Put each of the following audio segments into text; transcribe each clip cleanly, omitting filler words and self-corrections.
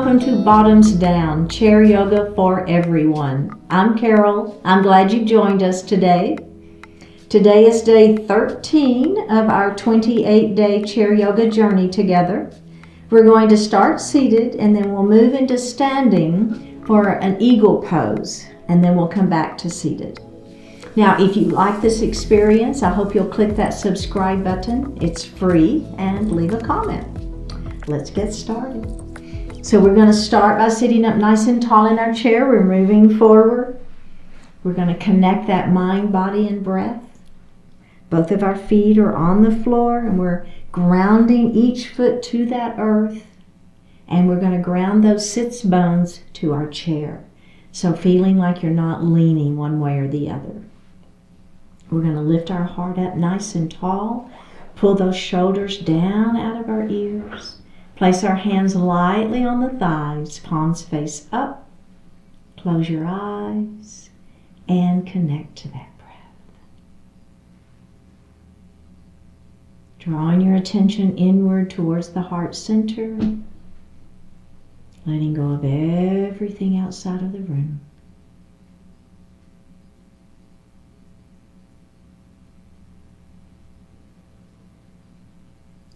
welcome to Bottoms Down, Chair Yoga for Everyone. I'm Carol. I'm glad you joined us today. Today is day 13 of our 28-day chair yoga journey together. We're going to start seated and then we'll move into standing for an eagle pose, and then we'll come back to seated. Now, if you like this experience, I hope you'll click that subscribe button. It's free, and leave a comment. Let's get started. So we're going to start by sitting up nice and tall in our chair. We're moving forward. We're going to connect that mind, body, and breath. Both of our feet are on the floor, and we're grounding each foot to that earth. And we're going to ground those sits bones to our chair. So feeling like you're not leaning one way or the other. We're going to lift our heart up nice and tall. Pull those shoulders down out of our ears. Place our hands lightly on the thighs, palms face up. Close your eyes and connect to that breath. Drawing your attention inward towards the heart center. Letting go of everything outside of the room.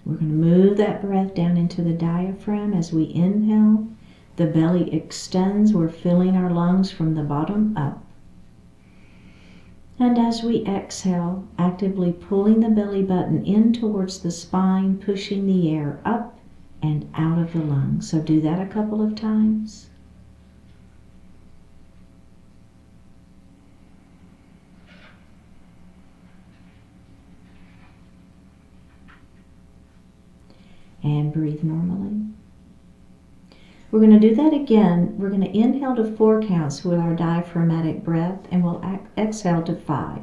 We're going to move that breath down into the diaphragm. As we inhale, the belly extends. We're filling our lungs from the bottom up. And as we exhale, actively pulling the belly button in towards the spine, pushing the air up and out of the lungs. So do that a couple of times. And breathe normally. We're going to do that again. We're going to inhale to 4 counts with our diaphragmatic breath, and we'll exhale to 5.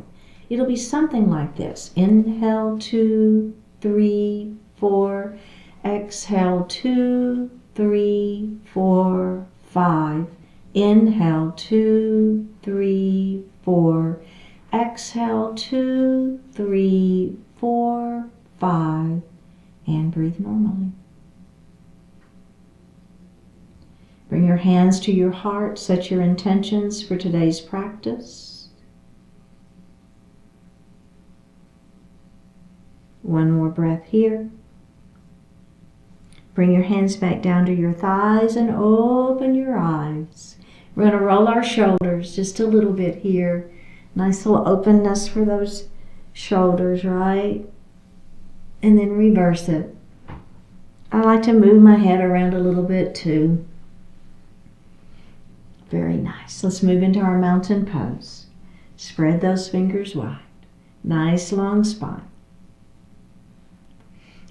It'll be something like this. Inhale 2, 3, 4. Exhale 2, 3, 4, 5. Inhale 2, 3, 4. Exhale 2, 3, 4, 5. And breathe normally. Bring your hands to your heart. Set your intentions for today's practice. One more breath here. Bring your hands back down to your thighs and open your eyes. We're going to roll our shoulders just a little bit here. Nice little openness for those shoulders, right? And then reverse it. I like to move my head around a little bit too. Very nice. Let's move into our mountain pose. Spread those fingers wide. Nice long spine.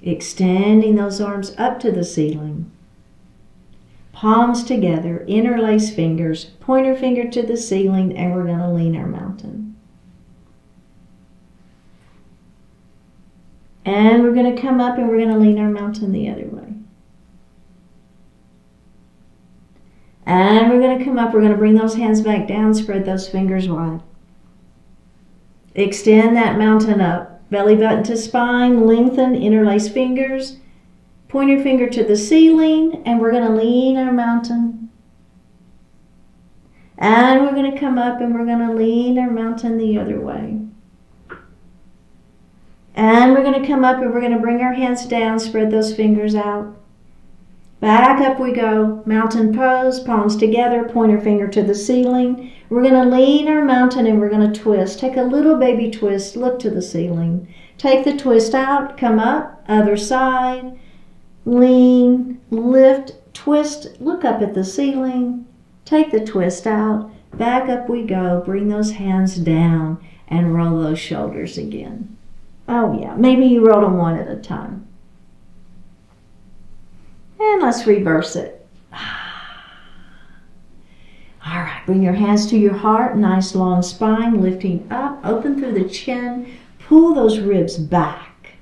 Extending those arms up to the ceiling. Palms together, interlace fingers, pointer finger to the ceiling, and we're going to lean our mountain. And we're going to come up and we're going to lean our mountain the other way. And we're going to come up. We're going to bring those hands back down. Spread those fingers wide. Extend that mountain up. Belly button to spine. Lengthen. Interlace fingers. Pointer finger to the ceiling. And we're going to lean our mountain. And we're going to come up and we're going to lean our mountain the other way. And we're going to come up and we're going to bring our hands down, spread those fingers out. Back up we go. Mountain pose, palms together, pointer finger to the ceiling. We're going to lean our mountain and we're going to twist. Take a little baby twist, look to the ceiling. Take the twist out, come up, other side. Lean, lift, twist, look up at the ceiling. Take the twist out, back up we go. Bring those hands down and roll those shoulders again. Oh yeah, maybe you roll them one at a time. And let's reverse it. All right, bring your hands to your heart. Nice long spine, lifting up, open through the chin. Pull those ribs back.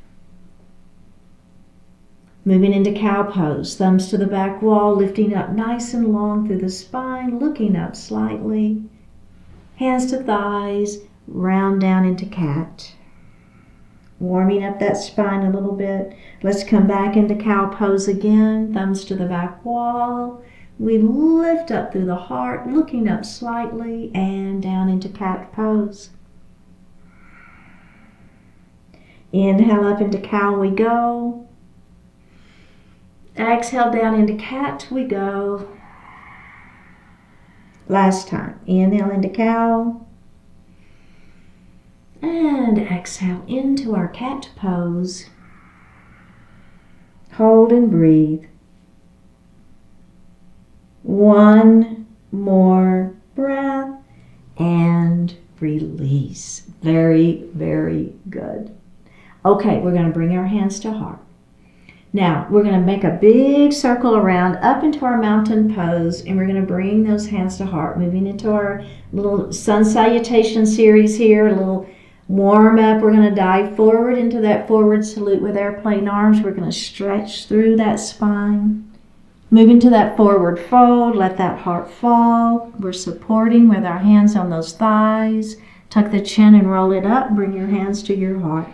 Moving into cow pose. Thumbs to the back wall, lifting up nice and long through the spine, looking up slightly. Hands to thighs, round down into cat. Warming up that spine a little bit. Let's come back into cow pose again. Thumbs to the back wall. We lift up through the heart, looking up slightly and down into cat pose. Inhale up into cow we go. Exhale down into cat we go. Last time. Inhale into cow. And exhale into our cat pose. Hold and breathe. One more breath and release. Very, very good. Okay, we're going to bring our hands to heart. Now, we're going to make a big circle around up into our mountain pose, and we're going to bring those hands to heart, moving into our little sun salutation series here, a little warm up. We're going to dive forward into that forward salute with airplane arms. We're going to stretch through that spine. Move into that forward fold, let that heart fall. We're supporting with our hands on those thighs. Tuck the chin and roll it up. Bring your hands to your heart.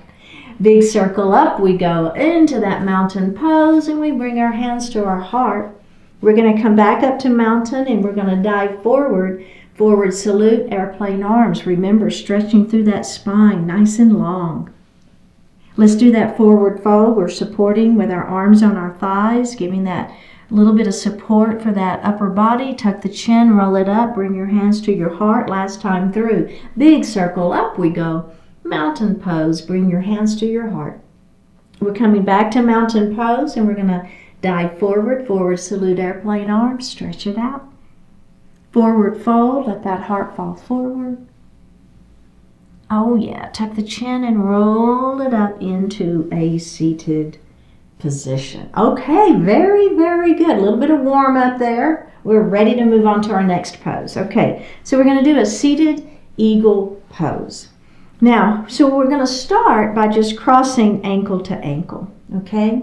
Big circle up, we go into that mountain pose and we bring our hands to our heart. We're going to come back up to mountain and we're going to dive forward. Forward salute, airplane arms. Remember, stretching through that spine, nice and long. Let's do that forward fold. We're supporting with our arms on our thighs, giving that little bit of support for that upper body. Tuck the chin, roll it up, bring your hands to your heart. Last time through. Big circle up we go. Mountain pose, bring your hands to your heart. We're coming back to mountain pose and we're going to dive forward. Forward salute, airplane arms, stretch it out. Forward fold, let that heart fall forward. Oh yeah, tuck the chin and roll it up into a seated position. Okay, very, very good. A little bit of warm up there. We're ready to move on to our next pose. Okay, so we're going to do a seated eagle pose. Now, so we're going to start by just crossing ankle to ankle, okay?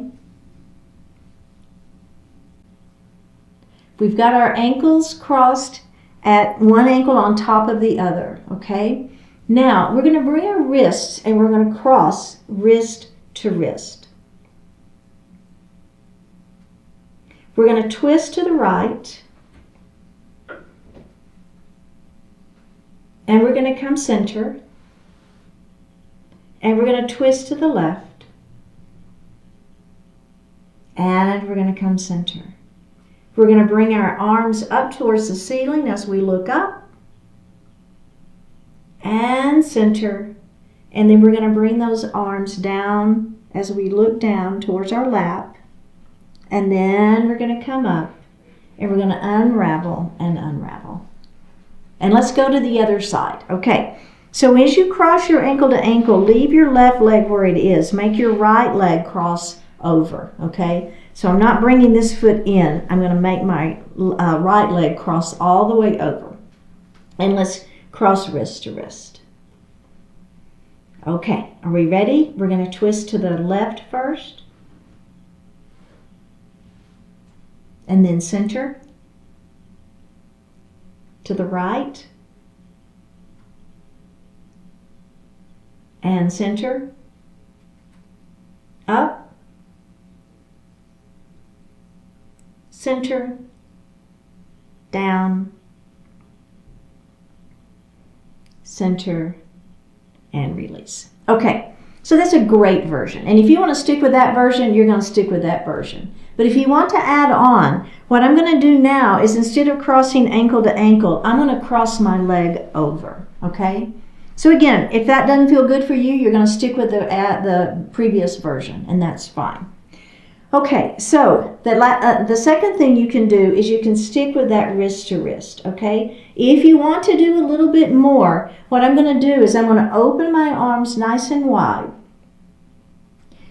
We've got our ankles crossed at one ankle on top of the other, okay? Now, we're going to bring our wrists and we're going to cross wrist to wrist. We're going to twist to the right and we're going to come center. And we're going to twist to the left. And we're going to come center. We're going to bring our arms up towards the ceiling as we look up. And center. And then we're going to bring those arms down as we look down towards our lap. And then we're going to come up. And we're going to unravel and unravel. And let's go to the other side. Okay. So as you cross your ankle to ankle, leave your left leg where it is. Make your right leg cross over, okay? So I'm not bringing this foot in. I'm going to make my right leg cross all the way over. And let's cross wrist to wrist. Okay, are we ready? We're going to twist to the left first. And then center. To the right. And center, up, center, down, center, and release. Okay, so that's a great version. And if you want to stick with that version, you're going to stick with that version. But if you want to add on, what I'm going to do now is instead of crossing ankle to ankle, I'm going to cross my leg over, okay? So again, if that doesn't feel good for you, you're going to stick with the previous version, and that's fine. Okay, so the second thing you can do is you can stick with that wrist to wrist, okay? If you want to do a little bit more, what I'm going to do is I'm going to open my arms nice and wide.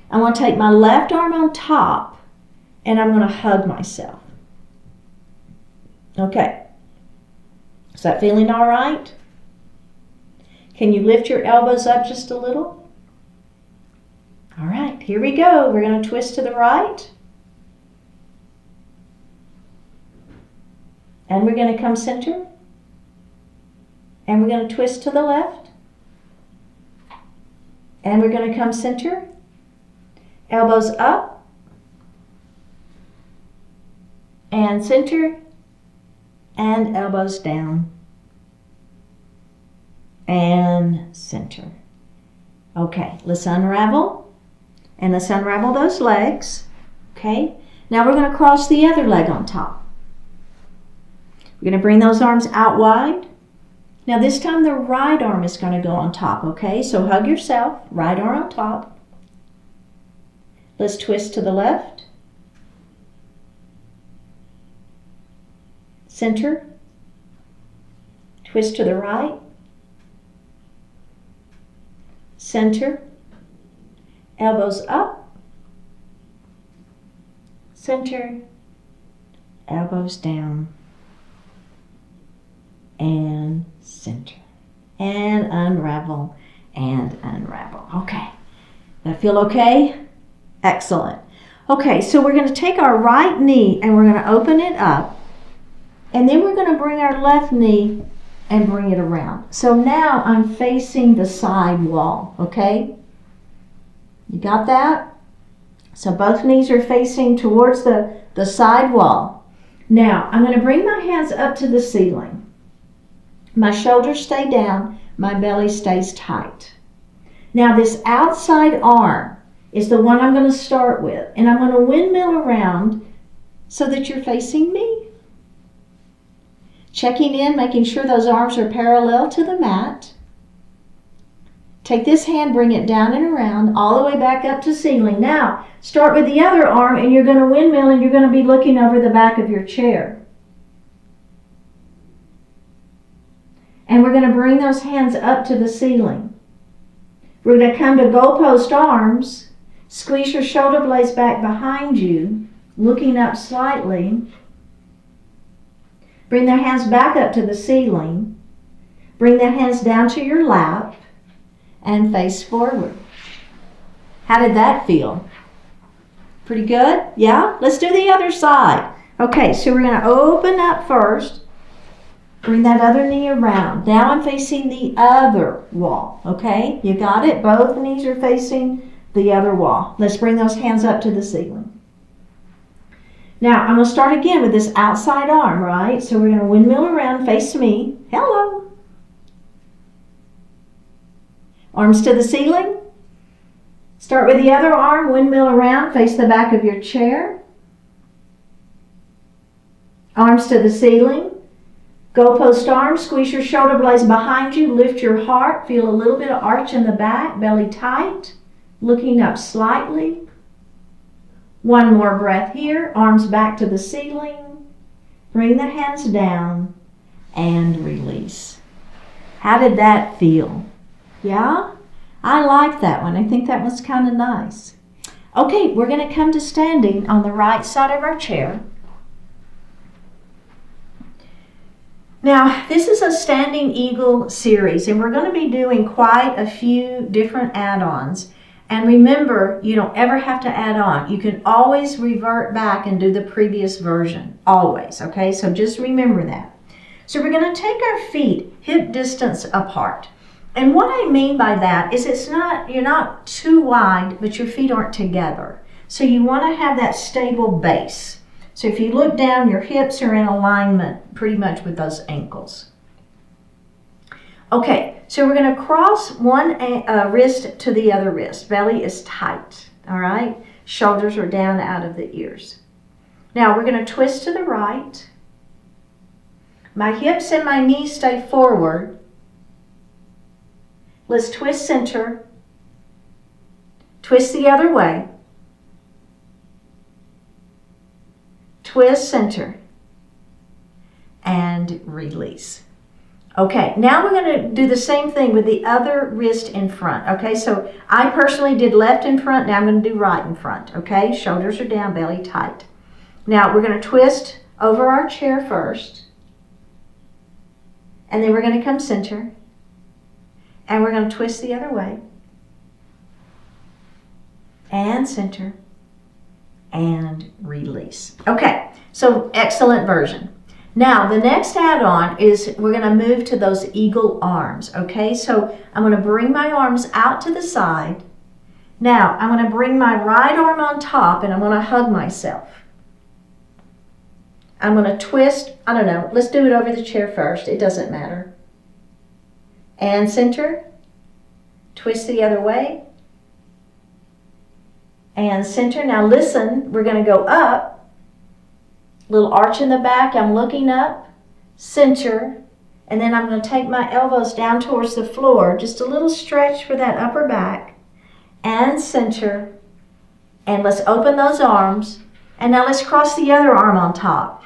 I'm going to take my left arm on top, and I'm going to hug myself. Okay, is that feeling all right? Can you lift your elbows up just a little? All right, here we go. We're going to twist to the right. And we're going to come center. And we're going to twist to the left. And we're going to come center. Elbows up. And center. and elbows down and center. Okay, let's unravel, and let's unravel those legs. Okay, now we're going to cross the other leg on top. We're going to bring those arms out wide. Now this time the right arm is going to go on top, okay? So hug yourself, right arm on top. Let's twist to the left. Center. Twist to the right. Center. Elbows up. Center. Elbows down. And center. And unravel and unravel. Okay. That feel okay? Excellent. Okay, so we're going to take our right knee and we're going to open it up. And then we're going to bring our left knee and bring it around. So now I'm facing the side wall, okay? You got that? So both knees are facing towards the side wall. Now, I'm going to bring my hands up to the ceiling. My shoulders stay down, my belly stays tight. Now this outside arm is the one I'm going to start with, and I'm going to windmill around so that you're facing me. Checking in, making sure those arms are parallel to the mat. Take this hand, bring it down and around, all the way back up to ceiling. Now, start with the other arm, and you're going to windmill, and you're going to be looking over the back of your chair. And we're going to bring those hands up to the ceiling. We're going to come to goalpost arms. Squeeze your shoulder blades back behind you, looking up slightly. Bring the hands back up to the ceiling. Bring the hands down to your lap and face forward. How did that feel? Pretty good? Yeah? Let's do the other side. Okay, so we're going to open up first. Bring that other knee around. Now I'm facing the other wall, okay? You got it? Both knees are facing the other wall. Let's bring those hands up to the ceiling. Now, I'm going to start again with this outside arm, right? So we're going to windmill around, face me. Hello. Arms to the ceiling. Start with the other arm, windmill around, face the back of your chair. Arms to the ceiling. Goalpost arms, squeeze your shoulder blades behind you, lift your heart, feel a little bit of arch in the back, belly tight, looking up slightly. One more breath here, arms back to the ceiling. Bring the hands down and release. How did that feel? Yeah? I like that one. I think that was kind of nice. Okay, we're going to come to standing on the right side of our chair. Now, this is a standing eagle series, and we're going to be doing quite a few different add-ons. And remember, you don't ever have to add on. You can always revert back and do the previous version, always, okay? So just remember that. So we're going to take our feet hip distance apart. And what I mean by that is you're not too wide, but your feet aren't together. So you want to have that stable base. So if you look down, your hips are in alignment pretty much with those ankles. Okay, so we're going to cross one wrist to the other wrist. Belly is tight, all right? Shoulders are down out of the ears. Now we're going to twist to the right. My hips and my knees stay forward. Let's twist center. Twist the other way. Twist center. And release. Okay, now we're going to do the same thing with the other wrist in front. Okay, so I personally did left in front. Now I'm going to do right in front. Okay, shoulders are down, belly tight. Now we're going to twist over our chair first. And then we're going to come center. And we're going to twist the other way. And center. And release. Okay, so excellent version. Now, the next add-on is we're going to move to those eagle arms, okay? So I'm going to bring my arms out to the side. Now, I'm going to bring my right arm on top and I'm going to hug myself. I'm going to twist, I don't know, let's do it over the chair first. It doesn't matter. And center. Twist the other way. And center. Now listen, we're going to go up. Little arch in the back. I'm looking up. Center. And then I'm going to take my elbows down towards the floor. Just a little stretch for that upper back. And center. And let's open those arms. And now let's cross the other arm on top.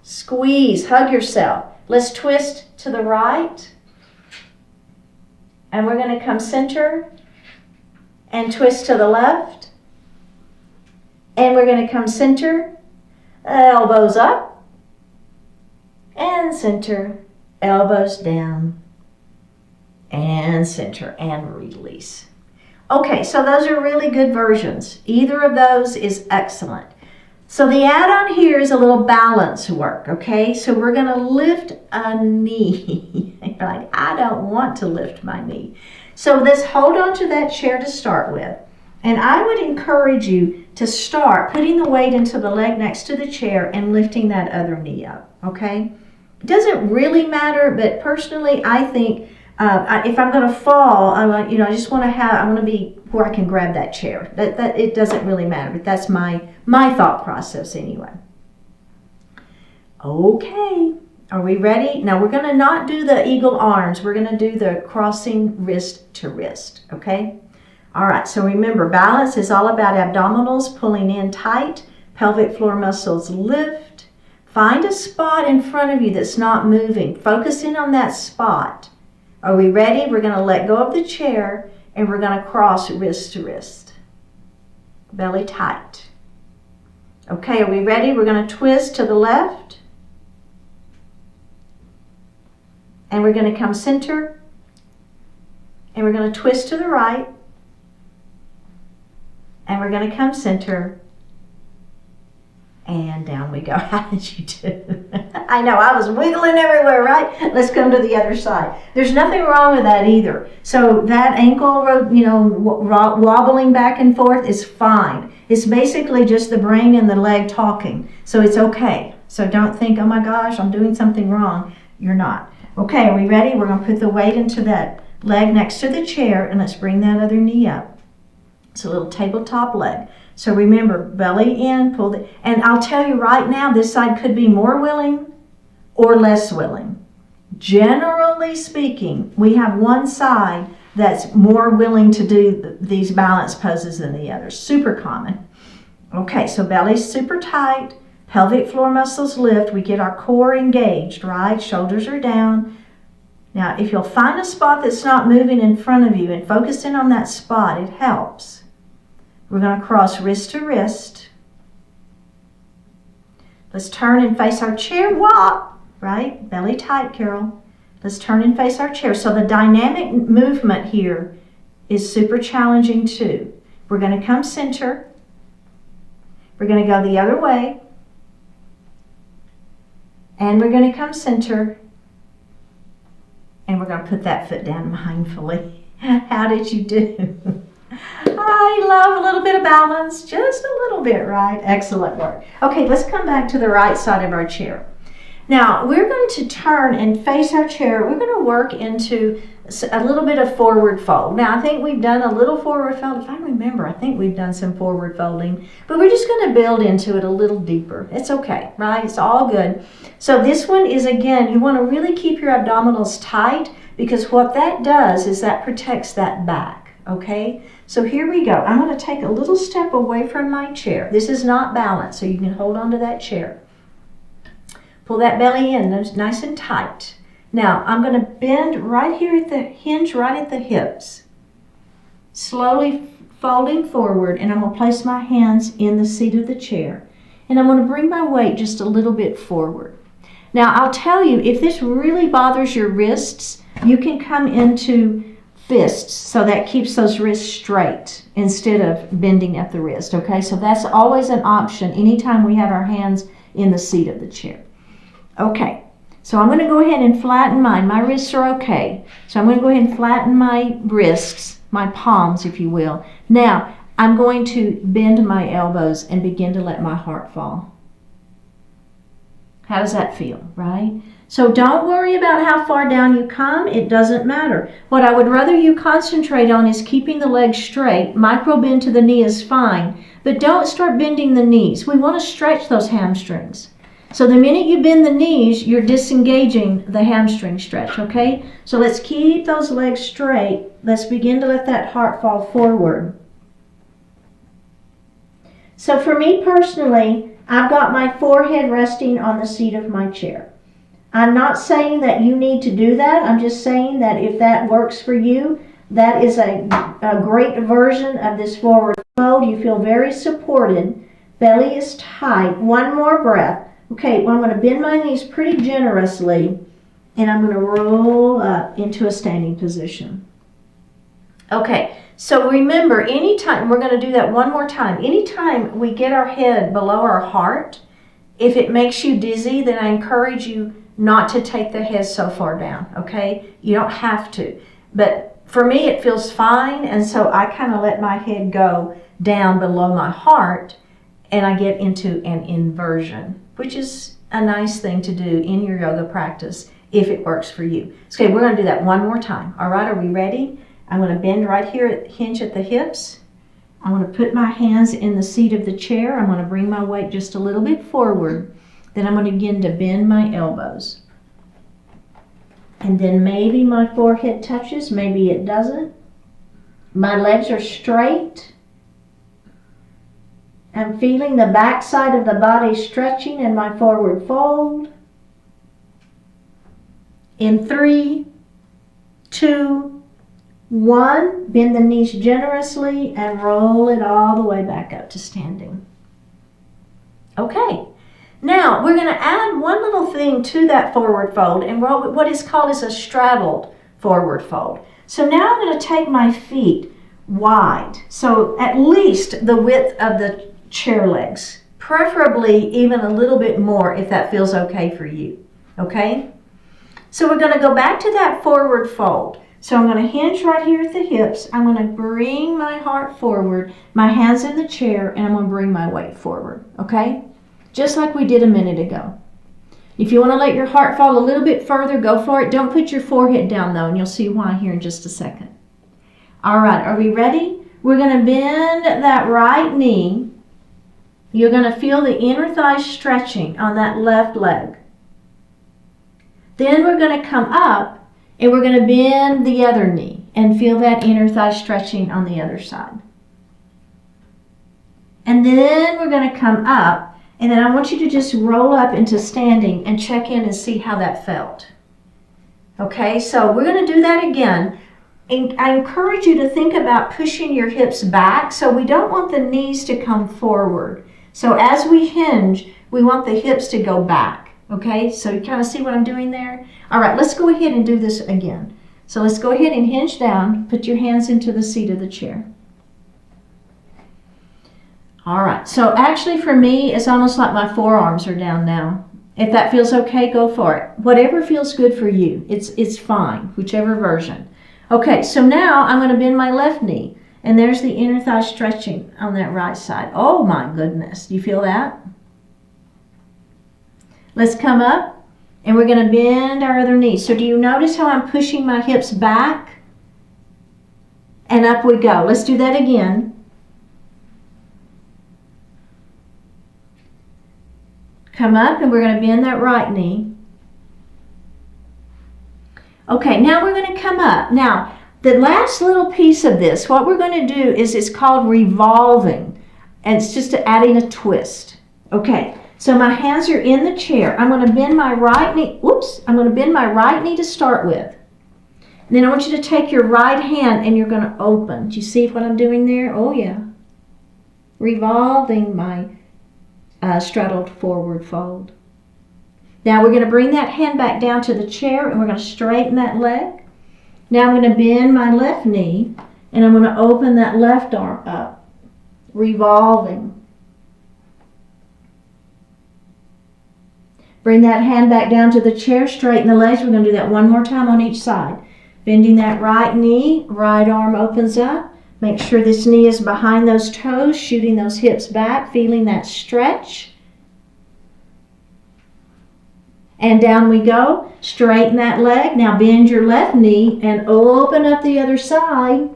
Squeeze, hug yourself. Let's twist to the right. And we're going to come center and twist to the left. And we're going to come center, elbows up, and center, elbows down, and center, and release. Okay, so those are really good versions. Either of those is excellent. So the add-on here is a little balance work, okay? So we're going to lift a knee. You're like, I don't want to lift my knee. So let's hold on to that chair to start with. And I would encourage you to start putting the weight into the leg next to the chair and lifting that other knee up, okay? It doesn't really matter, but personally, I think if I'm going to fall, I want to be where I can grab that chair. That it doesn't really matter, but that's my thought process anyway. Okay, are we ready? Now we're going to not do the eagle arms. We're going to do the crossing wrist to wrist, okay? All right, so remember, balance is all about abdominals pulling in tight, pelvic floor muscles lift. Find a spot in front of you that's not moving. Focus in on that spot. Are we ready? We're going to let go of the chair and we're going to cross wrist to wrist. Belly tight. Okay, are we ready? We're going to twist to the left. And we're going to come center. And we're going to twist to the right. And we're going to come center. And down we go. How did you do? I know, I was wiggling everywhere, right? Let's come to the other side. There's nothing wrong with that either. So that ankle, wobbling back and forth is fine. It's basically just the brain and the leg talking. So it's okay. So don't think, oh my gosh, I'm doing something wrong. You're not. Okay, are we ready? We're going to put the weight into that leg next to the chair, and let's bring that other knee up. It's a little tabletop leg. So remember, belly in, pull the, and I'll tell you right now, this side could be more willing or less willing. Generally speaking, we have one side that's more willing to do these balance poses than the other. Super common. Okay, so belly's super tight, pelvic floor muscles lift, we get our core engaged, right? Shoulders are down. Now, if you'll find a spot that's not moving in front of you and focus in on that spot, it helps. We're going to cross wrist to wrist. Let's turn and face our chair. Walk, right? Belly tight, Carol. Let's turn and face our chair. So the dynamic movement here is super challenging too. We're going to come center. We're going to go the other way. And we're going to come center. And we're going to put that foot down mindfully. How did you do? I love a little bit of balance, just a little bit, right? Excellent work. Okay, let's come back to the right side of our chair. Now, we're going to turn and face our chair. We're going to work into a little bit of forward fold. Now, I think we've done a little forward fold. If I remember, I think we've done some forward folding, but we're just going to build into it a little deeper. It's okay, right? It's all good. So this one is, again, you want to really keep your abdominals tight, because what that does is that protects that back, okay? So here we go. I'm going to take a little step away from my chair. This is not balanced, so you can hold on to that chair. Pull that belly in, nice and tight. Now, I'm going to bend right here at the hinge, right at the hips. Slowly folding forward, and I'm going to place my hands in the seat of the chair. And I'm going to bring my weight just a little bit forward. Now, I'll tell you, if this really bothers your wrists, you can come into fists, so that keeps those wrists straight instead of bending at the wrist, okay? So that's always an option anytime we have our hands in the seat of the chair. Okay, so I'm going to go ahead and flatten mine. My wrists are okay. So I'm going to go ahead and flatten my wrists, my palms, if you will. Now, I'm going to bend my elbows and begin to let my heart fall. How does that feel, right? So don't worry about how far down you come. It doesn't matter. What I would rather you concentrate on is keeping the legs straight. Micro bend to the knee is fine, but don't start bending the knees. We want to stretch those hamstrings. So the minute you bend the knees, you're disengaging the hamstring stretch, okay? So let's keep those legs straight. Let's begin to let that heart fall forward. So for me personally, I've got my forehead resting on the seat of my chair. I'm not saying that you need to do that. I'm just saying that if that works for you, that is a great version of this forward fold. You feel very supported. Belly is tight. One more breath. Okay, well, I'm going to bend my knees pretty generously, and I'm going to roll up into a standing position. Okay, so remember, anytime, we're going to do that one more time. Anytime we get our head below our heart, if it makes you dizzy, then I encourage you not to take the head so far down, okay? You don't have to. But for me, it feels fine, and so I kind of let my head go down below my heart, and I get into an inversion, which is a nice thing to do in your yoga practice if it works for you. Okay, we're going to do that one more time. All right, are we ready? I'm going to bend right here, hinge at the hips. I'm going to put my hands in the seat of the chair. I'm going to bring my weight just a little bit forward. Then I'm going to begin to bend my elbows. And then maybe my forehead touches, maybe it doesn't. My legs are straight. I'm feeling the back side of the body stretching in my forward fold. In 3, 2, 1, bend the knees generously and roll it all the way back up to standing. Okay. Now, we're going to add one little thing to that forward fold, and what is called is a straddled forward fold. So now I'm going to take my feet wide, so at least the width of the chair legs, preferably even a little bit more if that feels okay for you, okay? So we're going to go back to that forward fold. So I'm going to hinge right here at the hips. I'm going to bring my heart forward, my hands in the chair, and I'm going to bring my weight forward, okay? Just like we did a minute ago. If you want to let your heart fall a little bit further, go for it. Don't put your forehead down though, and you'll see why here in just a second. All right, are we ready? We're going to bend that right knee. You're going to feel the inner thigh stretching on that left leg. Then we're going to come up and we're going to bend the other knee and feel that inner thigh stretching on the other side. And then we're going to come up. And then I want you to just roll up into standing and check in and see how that felt. Okay, so we're going to do that again. And I encourage you to think about pushing your hips back. So we don't want the knees to come forward. So as we hinge, we want the hips to go back. Okay, so you kind of see what I'm doing there? All right, let's go ahead and do this again. So let's go ahead and hinge down. Put your hands into the seat of the chair. All right, so actually for me, it's almost like my forearms are down now. If that feels okay, go for it. Whatever feels good for you, it's fine, whichever version. Okay, so now I'm going to bend my left knee, and there's the inner thigh stretching on that right side. Oh my goodness, do you feel that? Let's come up, and we're going to bend our other knee. So do you notice how I'm pushing my hips back? And up we go. Let's do that again. Come up and we're going to bend that right knee. Okay, now we're going to come up. Now, the last little piece of this, what we're going to do is it's called revolving. And it's just adding a twist. Okay, so my hands are in the chair. I'm going to bend my right knee. Whoops, I'm going to bend my right knee to start with. And then I want you to take your right hand and you're going to open. Do you see what I'm doing there? Oh, yeah. Revolving my straddled forward fold. Now we're going to bring that hand back down to the chair and we're going to straighten that leg. Now I'm going to bend my left knee and I'm going to open that left arm up, revolving. Bring that hand back down to the chair, straighten the legs. We're going to do that one more time on each side. Bending that right knee, right arm opens up. Make sure this knee is behind those toes, shooting those hips back, feeling that stretch. And down we go. Straighten that leg. Now bend your left knee and open up the other side.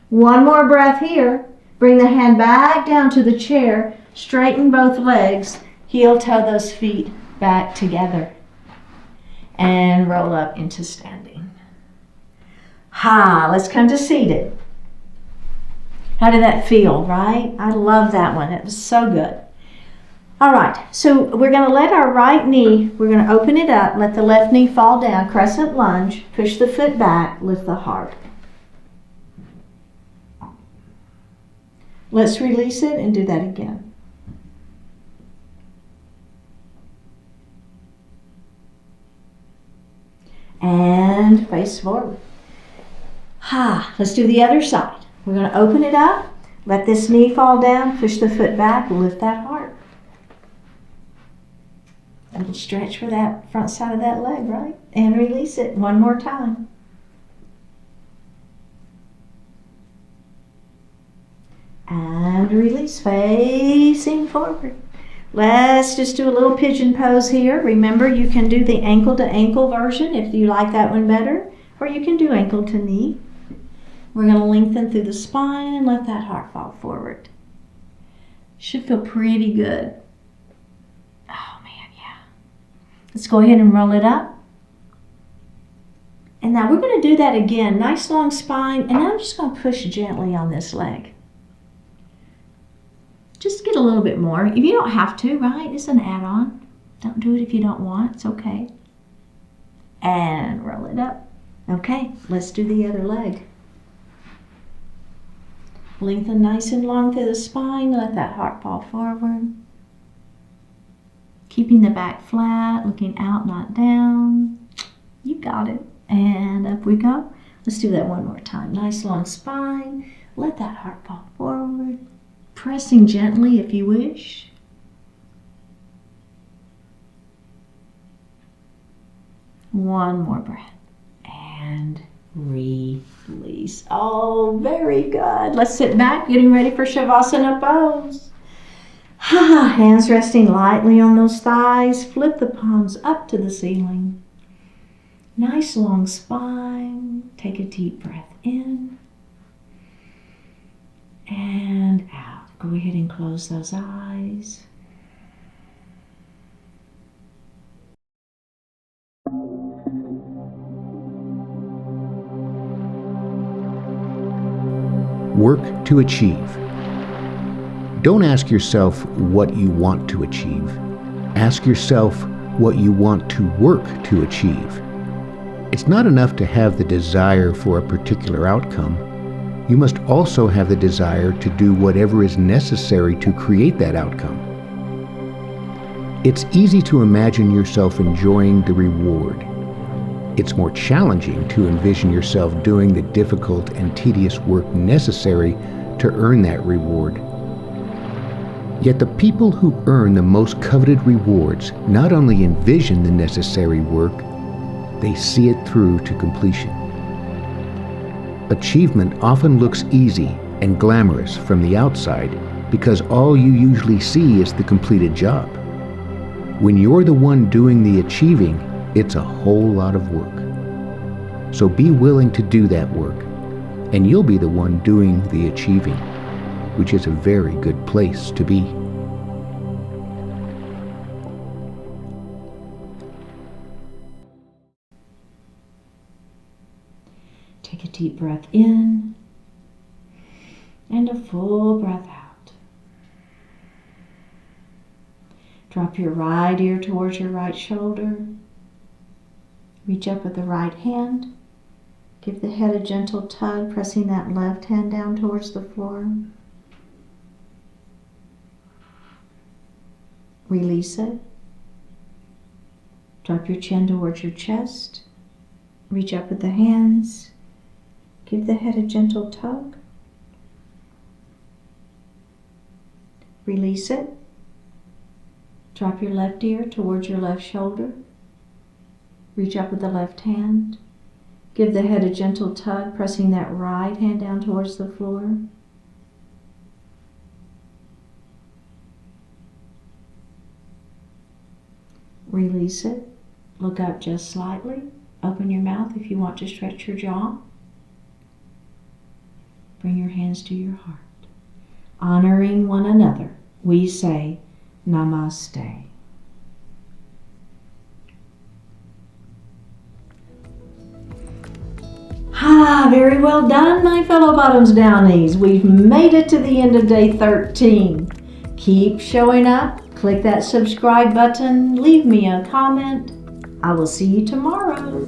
One more breath here. Bring the hand back down to the chair. Straighten both legs. Heel toe those feet back together. And roll up into standing. Let's come to seated. How did that feel, right? I love that one. It was so good. All right, so we're going to let our right knee, we're going to open it up, let the left knee fall down, crescent lunge, push the foot back, lift the heart. Let's release it and do that again. And face forward. Let's do the other side. We're going to open it up, let this knee fall down, push the foot back, lift that heart. A little stretch for that front side of that leg, right? And release it one more time. And release, facing forward. Let's just do a little pigeon pose here. Remember, you can do the ankle to ankle version if you like that one better, or you can do ankle to knee. We're going to lengthen through the spine and let that heart fall forward. Should feel pretty good. Oh man, yeah. Let's go ahead and roll it up. And now we're going to do that again. Nice long spine, and I'm just going to push gently on this leg. Just get a little bit more. If you don't have to, right? It's an add-on. Don't do it if you don't want. It's okay. And roll it up. Okay, let's do the other leg. Lengthen nice and long through the spine. Let that heart fall forward. Keeping the back flat, looking out, not down. You got it. And up we go. Let's do that one more time. Nice long spine. Let that heart fall forward. Pressing gently if you wish. One more breath. And release. Oh, very good. Let's sit back, getting ready for Shavasana pose. Hands resting lightly on those thighs. Flip the palms up to the ceiling. Nice long spine. Take a deep breath in and out. Go ahead and close those eyes. Work to achieve. Don't ask yourself what you want to achieve. Ask yourself what you want to work to achieve. It's not enough to have the desire for a particular outcome. You must also have the desire to do whatever is necessary to create that outcome. It's easy to imagine yourself enjoying the reward. It's more challenging to envision yourself doing the difficult and tedious work necessary to earn that reward. Yet the people who earn the most coveted rewards not only envision the necessary work, they see it through to completion. Achievement often looks easy and glamorous from the outside because all you usually see is the completed job. When you're the one doing the achieving, it's a whole lot of work. So be willing to do that work, and you'll be the one doing the achieving, which is a very good place to be. Take a deep breath in and a full breath out. Drop your right ear towards your right shoulder. Reach up with the right hand. Give the head a gentle tug, pressing that left hand down towards the floor. Release it. Drop your chin towards your chest. Reach up with the hands. Give the head a gentle tug. Release it. Drop your left ear towards your left shoulder. Reach up with the left hand. Give the head a gentle tug, pressing that right hand down towards the floor. Release it. Look up just slightly. Open your mouth if you want to stretch your jaw. Bring your hands to your heart. Honoring one another, we say Namaste. Very well done, my fellow bottoms downies. We've made it to the end of day 13. Keep showing up. Click that subscribe button. Leave me a comment. I will see you tomorrow.